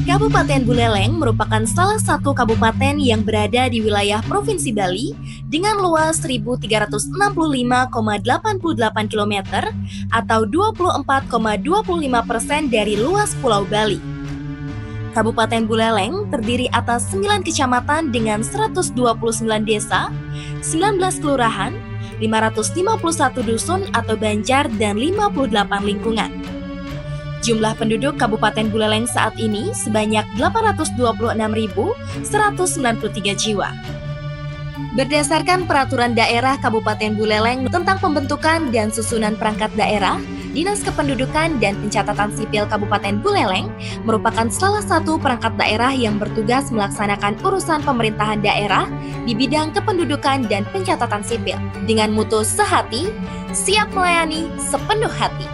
Kabupaten Buleleng merupakan salah satu kabupaten yang berada di wilayah Provinsi Bali dengan luas 1.365,88 km atau 24,25% dari luas Pulau Bali. Kabupaten Buleleng terdiri atas 9 kecamatan dengan 129 desa, 19 kelurahan, 551 dusun atau banjar, dan 58 lingkungan. Jumlah penduduk Kabupaten Buleleng saat ini sebanyak 826.193 jiwa. Berdasarkan Peraturan Daerah Kabupaten Buleleng tentang pembentukan dan susunan perangkat daerah, Dinas Kependudukan dan Pencatatan Sipil Kabupaten Buleleng merupakan salah satu perangkat daerah yang bertugas melaksanakan urusan pemerintahan daerah di bidang kependudukan dan pencatatan sipil dengan mutu sehati, siap melayani sepenuh hati.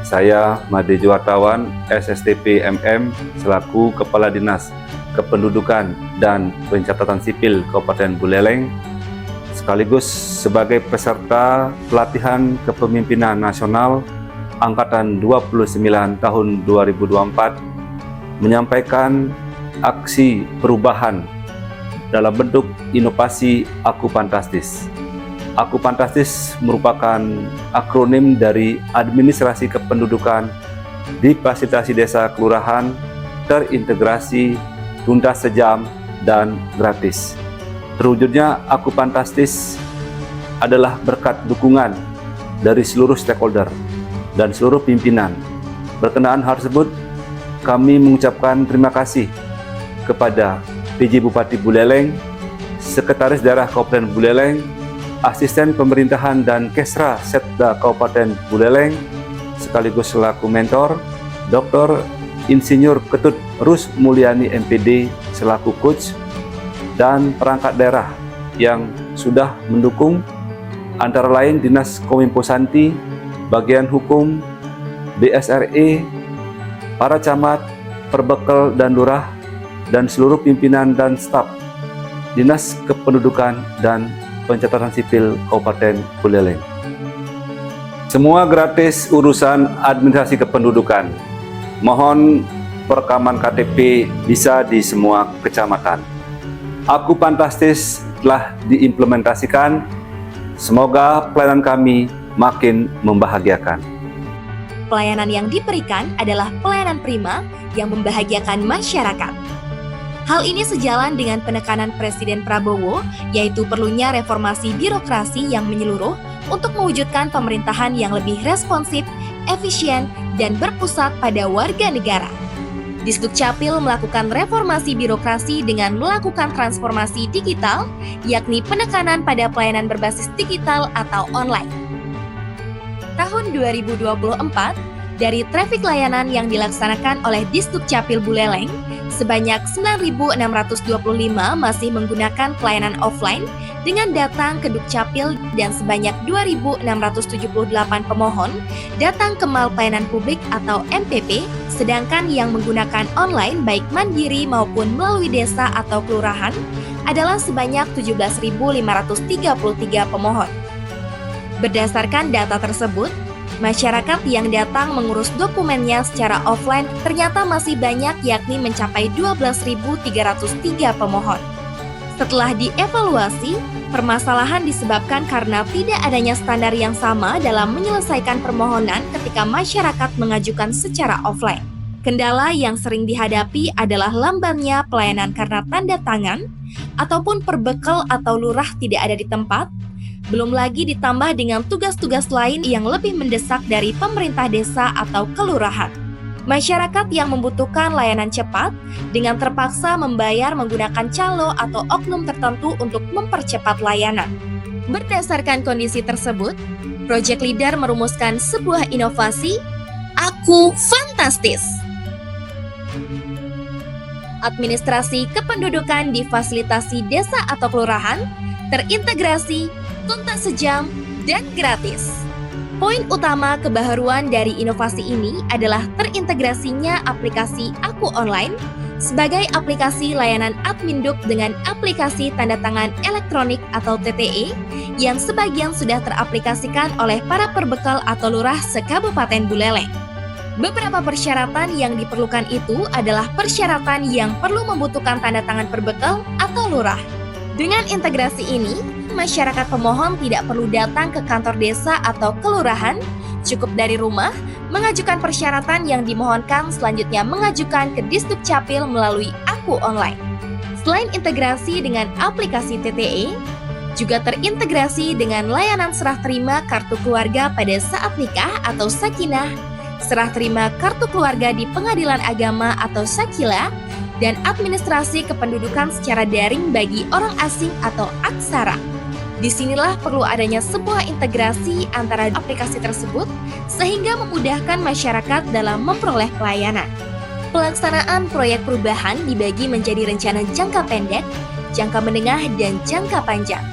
Saya Made Wartawan SSTP MM selaku Kepala Dinas Kependudukan dan Pencatatan Sipil Kabupaten Buleleng sekaligus sebagai peserta pelatihan kepemimpinan nasional Angkatan 29 tahun 2024 menyampaikan aksi perubahan dalam bentuk inovasi Aku Fantastis. Aku Fantastis merupakan akronim dari Administrasi Kependudukan di Fasilitasi Desa Kelurahan Terintegrasi, Tuntas Sejam, dan Gratis. Terwujudnya Aku Fantastis adalah berkat dukungan dari seluruh stakeholder dan seluruh pimpinan. Berkenaan hal tersebut, kami mengucapkan terima kasih kepada PJ Bupati Buleleng, Sekretaris Daerah Kabupaten Buleleng, Asisten Pemerintahan dan Kesra Setda Kabupaten Buleleng, sekaligus selaku mentor, Dr. Insinyur Ketut Rus Mulyani MPD selaku coach, dan perangkat daerah yang sudah mendukung, antara lain Dinas Kominfo Santi, Bagian Hukum, BSRE, para camat, Perbekel dan Lurah, dan seluruh pimpinan dan staf Dinas Kependudukan dan Pencatatan Sipil Kabupaten Buleleng. Semua gratis urusan administrasi kependudukan. Mohon perekaman KTP bisa di semua kecamatan. Aku Fantastis telah diimplementasikan. Semoga pelayanan kami makin membahagiakan. Pelayanan yang diberikan adalah pelayanan prima yang membahagiakan masyarakat. Hal ini sejalan dengan penekanan Presiden Prabowo, yaitu perlunya reformasi birokrasi yang menyeluruh untuk mewujudkan pemerintahan yang lebih responsif, efisien, dan berpusat pada warga negara. Disdukcapil melakukan reformasi birokrasi dengan melakukan transformasi digital, yakni penekanan pada pelayanan berbasis digital atau online. Tahun 2024, dari trafik layanan yang dilaksanakan oleh Disdukcapil Buleleng, sebanyak 9.625 masih menggunakan pelayanan offline dengan datang ke Dukcapil dan sebanyak 2.678 pemohon datang ke Mal Pelayanan Publik atau MPP, sedangkan yang menggunakan online baik mandiri maupun melalui desa atau kelurahan adalah sebanyak 17.533 pemohon. Berdasarkan data tersebut, masyarakat yang datang mengurus dokumennya secara offline ternyata masih banyak, yakni mencapai 12.303 pemohon. Setelah dievaluasi, permasalahan disebabkan karena tidak adanya standar yang sama dalam menyelesaikan permohonan ketika masyarakat mengajukan secara offline. Kendala yang sering dihadapi adalah lambannya pelayanan karena tanda tangan ataupun perbekel atau lurah tidak ada di tempat. Belum lagi ditambah dengan tugas-tugas lain yang lebih mendesak dari pemerintah desa atau kelurahan. Masyarakat yang membutuhkan layanan cepat dengan terpaksa membayar menggunakan calo atau oknum tertentu untuk mempercepat layanan. Berdasarkan kondisi tersebut, Project Leader merumuskan sebuah inovasi, Aku Fantastis. Administrasi kependudukan di fasilitasi desa atau kelurahan, terintegrasi, tuntas sejam, dan gratis. Poin utama kebaharuan dari inovasi ini adalah terintegrasinya aplikasi Aku Online sebagai aplikasi layanan Adminduk dengan aplikasi tanda tangan elektronik atau TTE yang sebagian sudah teraplikasikan oleh para perbekal atau lurah se-Kabupaten Buleleng. Beberapa persyaratan yang diperlukan itu adalah persyaratan yang perlu membutuhkan tanda tangan perbekal atau lurah. Dengan integrasi ini, masyarakat pemohon tidak perlu datang ke kantor desa atau kelurahan, cukup dari rumah, mengajukan persyaratan yang dimohonkan, selanjutnya mengajukan ke Disdukcapil melalui Aku Online. Selain integrasi dengan aplikasi TTE, juga terintegrasi dengan layanan serah terima kartu keluarga pada saat nikah atau sakinah, serah terima kartu keluarga di pengadilan agama atau sakila, dan administrasi kependudukan secara daring bagi orang asing atau aksara. Disinilah perlu adanya sebuah integrasi antara aplikasi tersebut sehingga memudahkan masyarakat dalam memperoleh pelayanan. Pelaksanaan proyek perubahan dibagi menjadi rencana jangka pendek, jangka menengah, dan jangka panjang.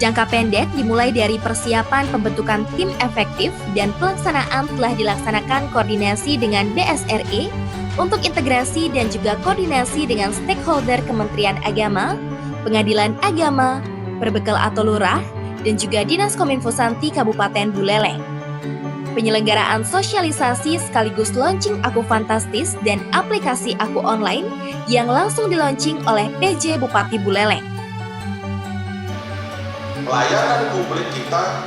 Jangka pendek dimulai dari persiapan pembentukan tim efektif dan pelaksanaan telah dilaksanakan koordinasi dengan BSRE untuk integrasi dan juga koordinasi dengan stakeholder Kementerian Agama, Pengadilan Agama, Perbekal atau Lurah, dan juga Dinas Kominfo Santi Kabupaten Buleleng. Penyelenggaraan sosialisasi sekaligus launching Aku Fantastis dan aplikasi Aku Online yang langsung dilaunching oleh PJ Bupati Buleleng. Pelayanan publik kita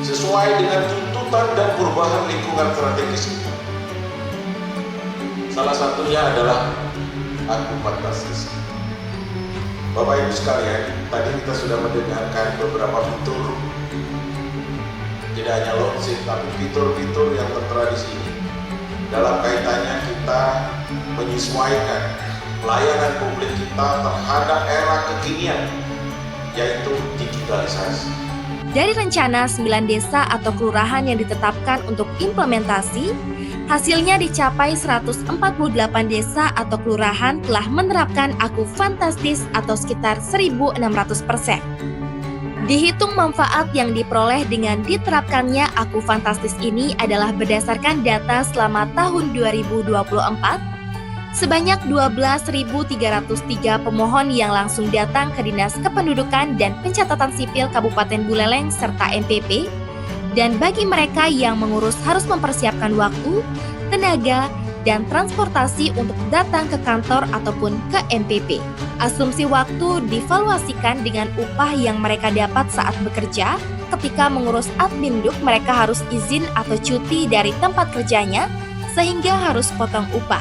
sesuai dengan tuntutan dan perubahan lingkungan strategis kita. Salah satunya adalah Aku Fantastis. Bapak Ibu sekalian, tadi kita sudah mendengarkan beberapa fitur, tidak hanya launching, tapi fitur-fitur yang tertera di sini. Dalam kaitannya kita menyesuaikan pelayanan publik kita terhadap era kekinian, yaitu digitalisasi. Dari rencana 9 desa atau kelurahan yang ditetapkan untuk implementasi, hasilnya dicapai 148 desa atau kelurahan telah menerapkan Aku Fantastis atau sekitar 1.600%. Dihitung manfaat yang diperoleh dengan diterapkannya Aku Fantastis ini adalah berdasarkan data selama tahun 2024, sebanyak 12.303 pemohon yang langsung datang ke Dinas Kependudukan dan Pencatatan Sipil Kabupaten Buleleng serta MPP, dan bagi mereka yang mengurus harus mempersiapkan waktu, tenaga, dan transportasi untuk datang ke kantor ataupun ke MPP. Asumsi waktu divaluasikan dengan upah yang mereka dapat saat bekerja. Ketika mengurus adminduk, mereka harus izin atau cuti dari tempat kerjanya sehingga harus potong upah.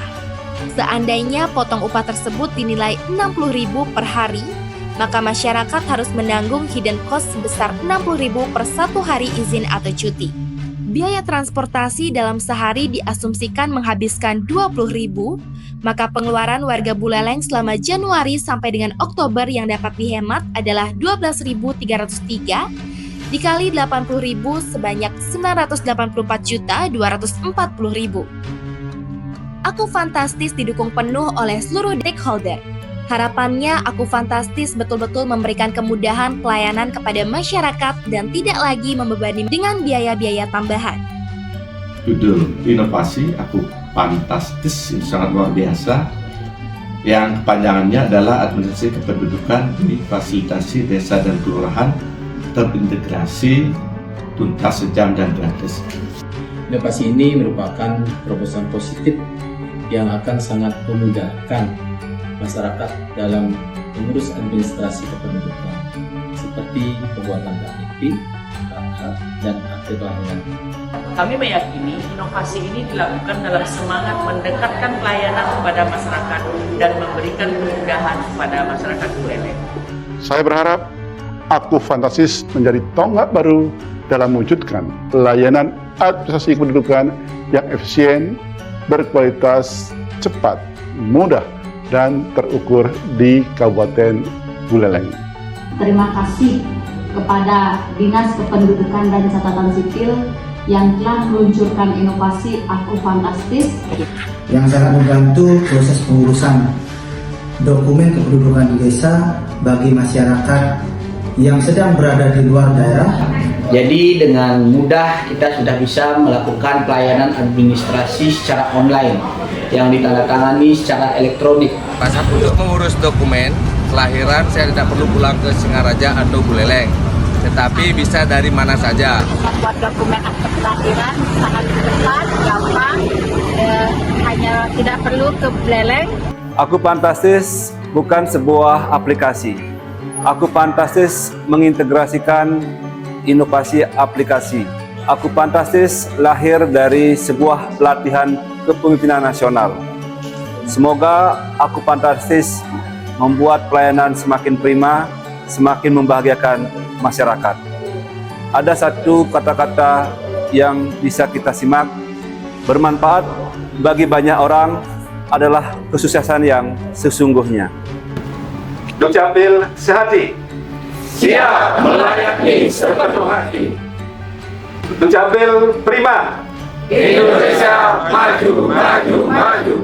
Seandainya potong upah tersebut dinilai 60.000 per hari, maka masyarakat harus menanggung hidden cost sebesar 60.000 per satu hari izin atau cuti. Biaya transportasi dalam sehari diasumsikan menghabiskan 20.000, maka pengeluaran warga Buleleng selama Januari sampai dengan Oktober yang dapat dihemat adalah 12.303 dikali 80.000 sebanyak 984.240.000. Aku Fantastis didukung penuh oleh seluruh stakeholder. Harapannya Aku Fantastis betul-betul memberikan kemudahan pelayanan kepada masyarakat dan tidak lagi membebani dengan biaya-biaya tambahan. Judul inovasi Aku Fantastis ini sangat luar biasa, yang kepanjangannya adalah administrasi kependudukan di fasilitasi desa dan kelurahan terintegrasi, tuntas, sejam, dan gratis. Inovasi ini merupakan terobosan positif yang akan sangat memudahkan masyarakat dalam mengurus administrasi kependudukan seperti pembuatan KTP, KK, dan akte kelahiran. Kami meyakini inovasi ini dilakukan dalam semangat mendekatkan pelayanan kepada masyarakat dan memberikan kemudahan kepada masyarakat Buleleng. Saya berharap Aku Fantastis menjadi tonggak baru dalam mewujudkan pelayanan administrasi kependudukan yang efisien, berkualitas, cepat, mudah, dan terukur di Kabupaten Buleleng. Terima kasih kepada Dinas Kependudukan dan Catatan Sipil yang telah meluncurkan inovasi Aku Fantastis yang sangat membantu proses pengurusan dokumen kependudukan di desa bagi masyarakat yang sedang berada di luar daerah. Jadi dengan mudah kita sudah bisa melakukan pelayanan administrasi secara online yang ditandatangani secara elektronik. Saat untuk mengurus dokumen kelahiran saya tidak perlu pulang ke Singaraja atau Buleleng, tetapi bisa dari mana saja. Membuat dokumen akte kelahiran sangat cepat, gampang, tidak perlu ke Buleleng. Aku Fantastis bukan sebuah aplikasi. Aku Fantastis mengintegrasikan inovasi aplikasi. Aku Fantastis lahir dari sebuah pelatihan kepemimpinan nasional. Semoga Aku Fantastis membuat pelayanan semakin prima, semakin membahagiakan masyarakat. Ada satu kata-kata yang bisa kita simak, bermanfaat bagi banyak orang adalah kesuksesan yang sesungguhnya. Dukcapil sehati, siap melayani sepenuh hati. Dukcapil prima, Indonesia maju, maju, maju.